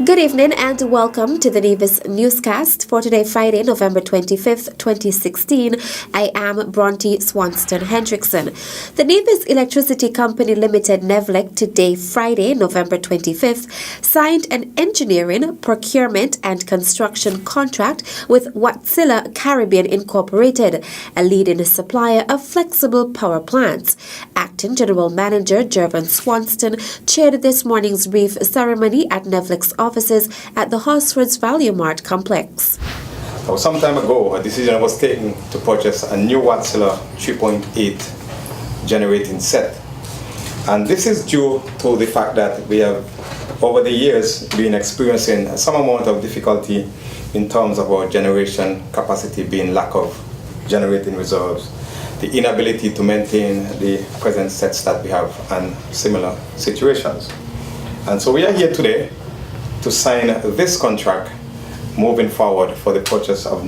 Good evening and welcome to the Nevis Newscast for today, Friday, November 25th, 2016. I am Bronte Swanston Hendrickson. The Nevis Electricity Company Limited, NEVLEC, today, Friday, November 25th, signed an engineering, procurement and construction contract with Wärtsilä Caribbean Incorporated, a leading supplier of flexible power plants. Acting General Manager Jervin Swanston chaired this morning's brief ceremony at NEVLEC's offices at the Horsford's Value Mart complex. Some time ago, a decision was taken to purchase a new Wärtsilä 3.8 generating set. And this is due to the fact that we have, over the years, been experiencing some amount of difficulty in terms of our generation capacity, being lack of generating reserves, the inability to maintain the present sets that we have, and similar situations. And so we are here today to sign this contract moving forward for the purchase of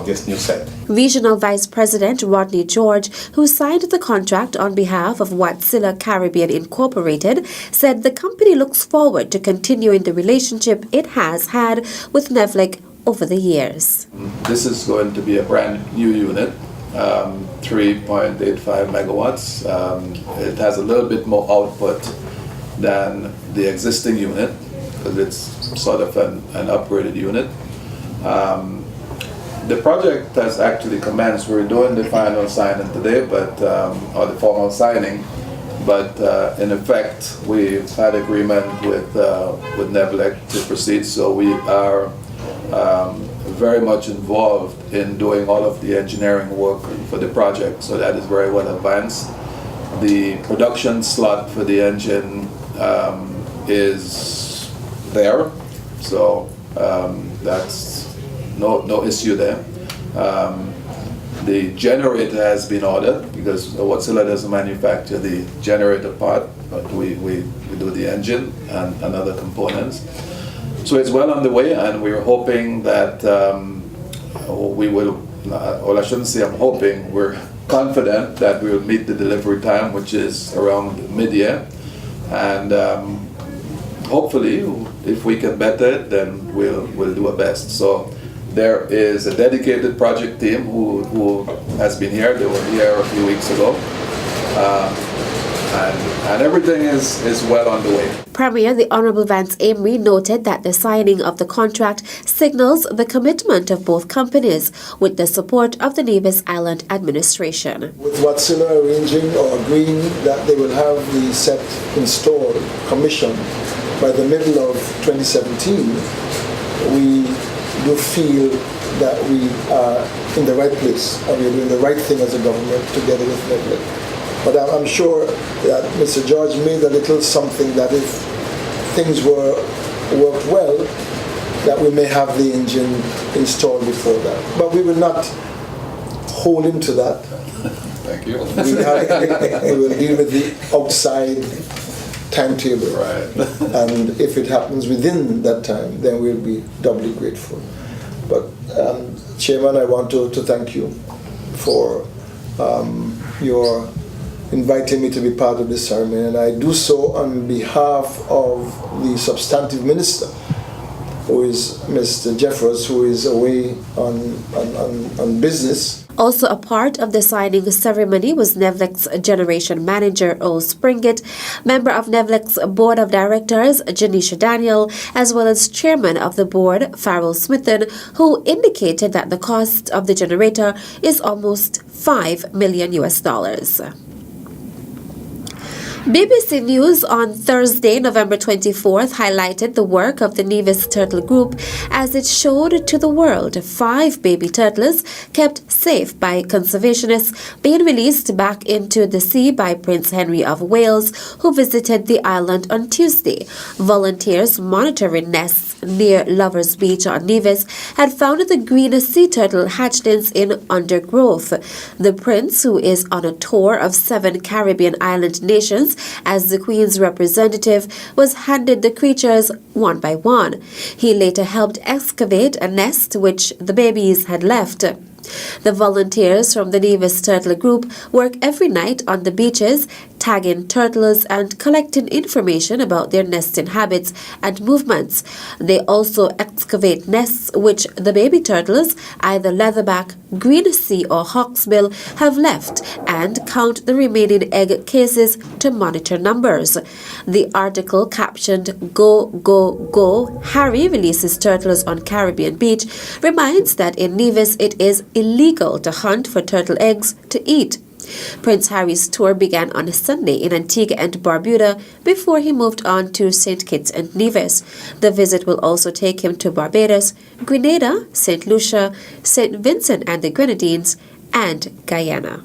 this new set. Regional Vice President Rodney George, who signed the contract on behalf of Wärtsilä Caribbean Incorporated, said the company looks forward to continuing the relationship it has had with NEVLEC over the years. This is going to be a brand new unit, 3.85 megawatts. It has a little bit more output than the existing unit, because it's sort of an upgraded unit. The project has actually commenced. We're doing the final signing today, or the formal signing, but in effect, we've had agreement with NEVLEC to proceed, so we are very much involved in doing all of the engineering work for the project, so that is very well advanced. The production slot for the engine is there, so that's no issue there. The generator has been ordered because Wärtsilä doesn't manufacture the generator part, but we do the engine and other components. So it's well on the way, and we're hoping that we will, well, I shouldn't say I'm hoping, we're confident that we will meet the delivery time, which is around mid-year. And hopefully, if we can better it, then we'll do our best. So there is a dedicated project team who has been here. They were here a few weeks ago. And everything is well on the way. Premier, the Honourable Vance Amory, noted that the signing of the contract signals the commitment of both companies with the support of the Nevis Island administration. With Wärtsilä arranging or agreeing that they will have the set installed, commissioned by the middle of 2017, we do feel that we are in the right place and we're doing the right thing as a government together with NEVLEC. But I'm sure that Mr. George made a little something that if things worked well, that we may have the engine installed before that. But we will not hold him to that. Thank you. We will deal with the outside timetable. Right. And if it happens within that time, then we'll be doubly grateful. But Chairman, I want to thank you for your inviting me to be part of this ceremony, and I do so on behalf of the substantive minister, who is Mr. Jeffers, who is away on business. Also a part of the signing ceremony was NEVLEC's Generation Manager, Earl Springett, member of NEVLEC's Board of Directors, Janisha Daniel, as well as Chairman of the Board, Farrell Smithen, who indicated that the cost of the generator is almost $5 million. BBC News on Thursday, November 24th, highlighted the work of the Nevis Turtle Group as it showed to the world 5 baby turtles kept safe by conservationists being released back into the sea by Prince Henry of Wales, who visited the island on Tuesday. Volunteers monitoring nests near Lovers Beach on Nevis had found the green sea turtle hatchlings in undergrowth. The prince, who is on a tour of 7 Caribbean island nations as the Queen's representative, was handed the creatures one by one. He later helped excavate a nest which the babies had left. The volunteers from the Nevis Turtle Group work every night on the beaches, tagging turtles and collecting information about their nesting habits and movements. They also excavate nests which the baby turtles, either leatherback, green sea or hawksbill, have left and count the remaining egg cases to monitor numbers. The article captioned "Go, Go, Go, Harry releases turtles on Caribbean beach" reminds that in Nevis it is illegal to hunt for turtle eggs to eat. Prince Harry's tour began on Sunday in Antigua and Barbuda before he moved on to St. Kitts and Nevis. The visit will also take him to Barbados, Grenada, St. Lucia, St. Vincent and the Grenadines, and Guyana.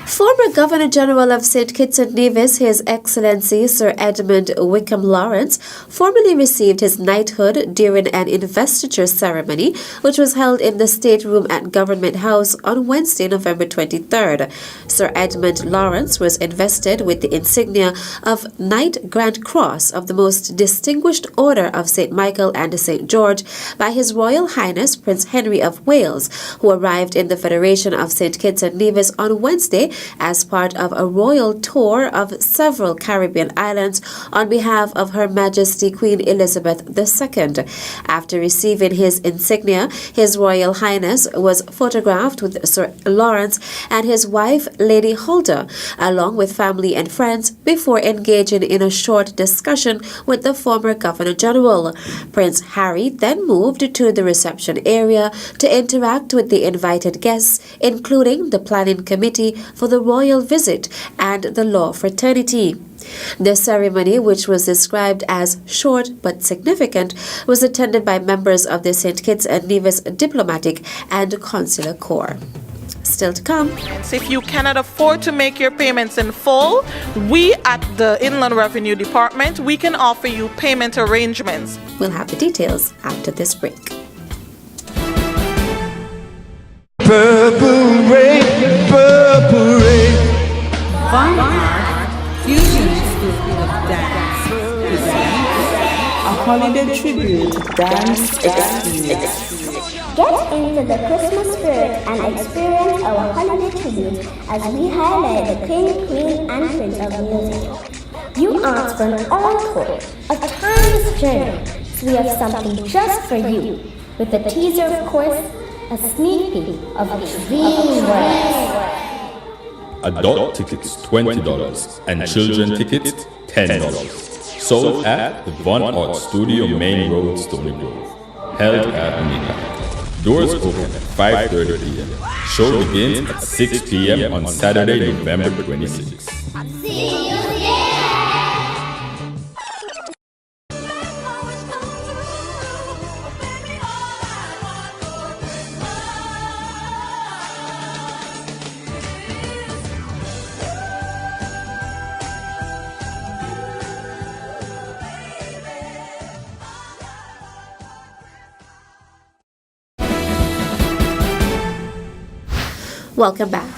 Former Governor General of St. Kitts and Nevis, His Excellency Sir Edmund Wickham Lawrence, formally received his knighthood during an investiture ceremony which was held in the State Room at Government House on Wednesday, November 23rd. Sir Edmund Lawrence was invested with the insignia of Knight Grand Cross of the Most Distinguished Order of St. Michael and St. George by His Royal Highness Prince Henry of Wales, who arrived in the Federation of St. Kitts and Nevis on Wednesday as part of a royal tour of several Caribbean islands on behalf of Her Majesty Queen Elizabeth II. After receiving his insignia, His Royal Highness was photographed with Sir Lawrence and his wife, Lady Holder, along with family and friends, before engaging in a short discussion with the former Governor General. Prince Harry then moved to the reception area to interact with the invited guests, including the planning committee for the royal visit and the law fraternity. The ceremony, which was described as short but significant, was attended by members of the St. Kitts and Nevis Diplomatic and Consular Corps. Still to come. If you cannot afford to make your payments in full, we at the Inland Revenue Department, we can offer you payment arrangements. We'll have the details after this break. Purple rain, purple rain. Fun Art Fusion School of Dance presents a holiday tribute dance experience. Get into the Christmas spirit and experience our holiday tribute as we highlight the king, queen, and prince of music. You asked for an encore, a timeless journey, so we have something just for you. With a teaser, of course, a sneak peek of Dream World. Adult tickets $20 and children tickets $10. Sold at the Von Art Studio Main Road, Stony Grove. Held at midnight. Doors open at 5:30 p.m. Show begins at 6 p.m. on Saturday, November 26th. See you there! Welcome back.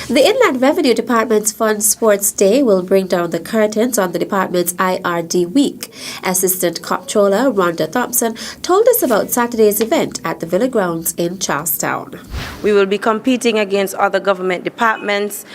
The Inland Revenue Department's Fun Sports Day will bring down the curtains on the department's IRD week. Assistant Comptroller Rhonda Thompson told us about Saturday's event at the Villa Grounds in Charlestown. We will be competing against other government departments,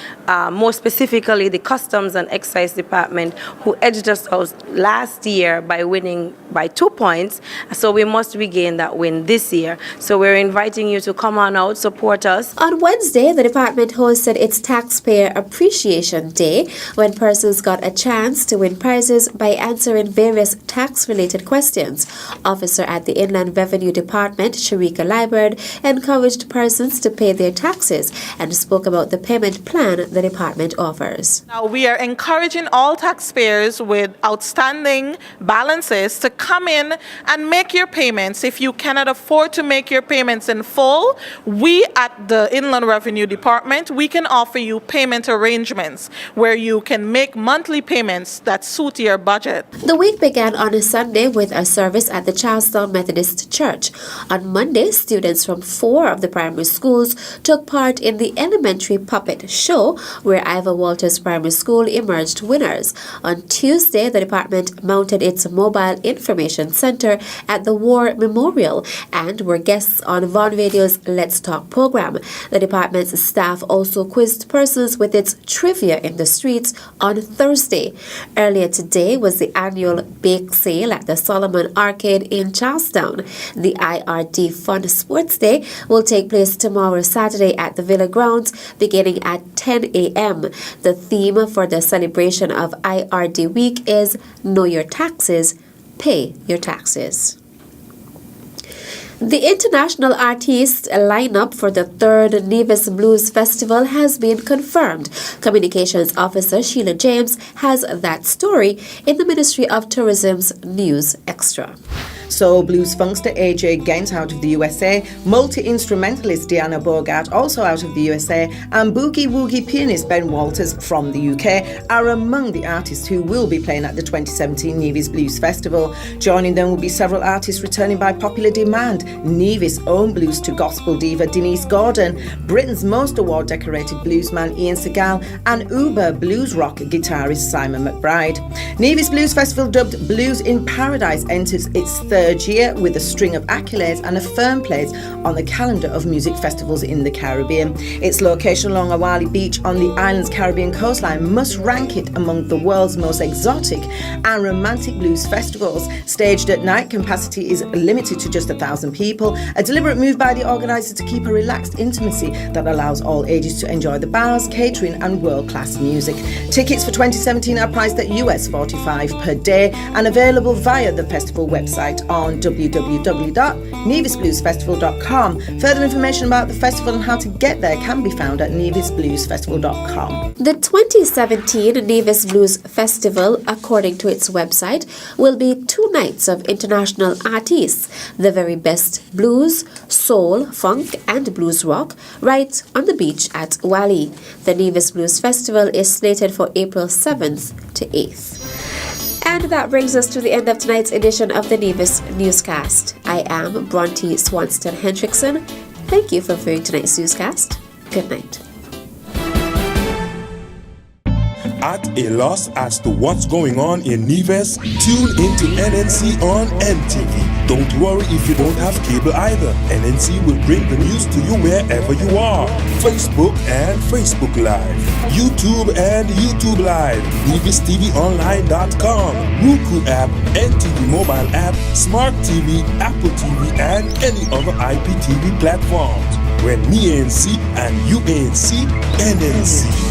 more specifically the Customs and Excise Department, who edged us out last year by winning by 2 points. So we must regain that win this year. So we're inviting you to come on out, support us. On Wednesday, the department hosted its Taxpayer Appreciation Day, when persons got a chance to win prizes by answering various tax-related questions. Officer at the Inland Revenue Department, Sharika Liburd, encouraged persons to pay their taxes and spoke about the payment plan the department offers. Now, we are encouraging all taxpayers with outstanding balances to come in and make your payments. If you cannot afford to make your payments in full, we at the Inland Revenue Department, we can offer you payment arrangements where you can make monthly payments that suit your budget. The week began on a Sunday with a service at the Charlestown Methodist Church. On Monday, students from 4 of the primary schools schools took part in the Elementary Puppet Show, where Ivor Walters Primary School emerged winners. On Tuesday, the department mounted its mobile information center at the War Memorial and were guests on Von Radio's Let's Talk program. The department's staff also quizzed persons with its Trivia in the Streets on Thursday. Earlier today was the annual bake sale at the Solomon Arcade in Charlestown. The IRD Fun Sports Day will take place tomorrow, Saturday, at the Villa Grounds, beginning at 10 a.m. The theme for the celebration of IRD Week is Know Your Taxes, Pay Your Taxes. The international artist lineup for the third Nevis Blues Festival has been confirmed. Communications Officer Sheila James has that story in the Ministry of Tourism's News Extra. Soul blues funkster AJ Gent out of the USA, multi-instrumentalist Diana Bogart also out of the USA, and boogie-woogie pianist Ben Walters from the UK are among the artists who will be playing at the 2017 Nevis Blues Festival. Joining them will be several artists returning by popular demand: Nevis' own blues to gospel diva Denise Gordon, Britain's most award-decorated bluesman Ian Segal, and Uber blues rock guitarist Simon McBride. Nevis Blues Festival, dubbed Blues in Paradise, enters its third year with a string of accolades and a firm place on the calendar of music festivals in the Caribbean. Its location along Awali Beach on the island's Caribbean coastline must rank it among the world's most exotic and romantic blues festivals. Staged at night, capacity is limited to just 1,000 people, a deliberate move by the organisers to keep a relaxed intimacy that allows all ages to enjoy the bars, catering and world-class music. Tickets for 2017 are priced at US $45 per day and available via the festival website on www.nevisbluesfestival.com. Further information about the festival and how to get there can be found at nevisbluesfestival.com. The 2017 Nevis Blues Festival, according to its website, will be 2 nights of international artists, the very best blues, soul, funk and blues rock, right on the beach at Wali. The Nevis Blues Festival is slated for April 7th to 8th. And that brings us to the end of tonight's edition of the Nevis Newscast. I am Bronte Swanston Hendrickson. Thank you for viewing tonight's newscast. Good night. At a loss as to what's going on in Nevis? Tune into NNC on NTV. Don't worry if you don't have cable either. NNC will bring the news to you wherever you are. Facebook and Facebook Live. YouTube and YouTube Live. NevisTVOnline.com. Roku app, NTV mobile app, Smart TV, Apple TV, and any other IPTV platforms. When me ANC and you ANC, NNC.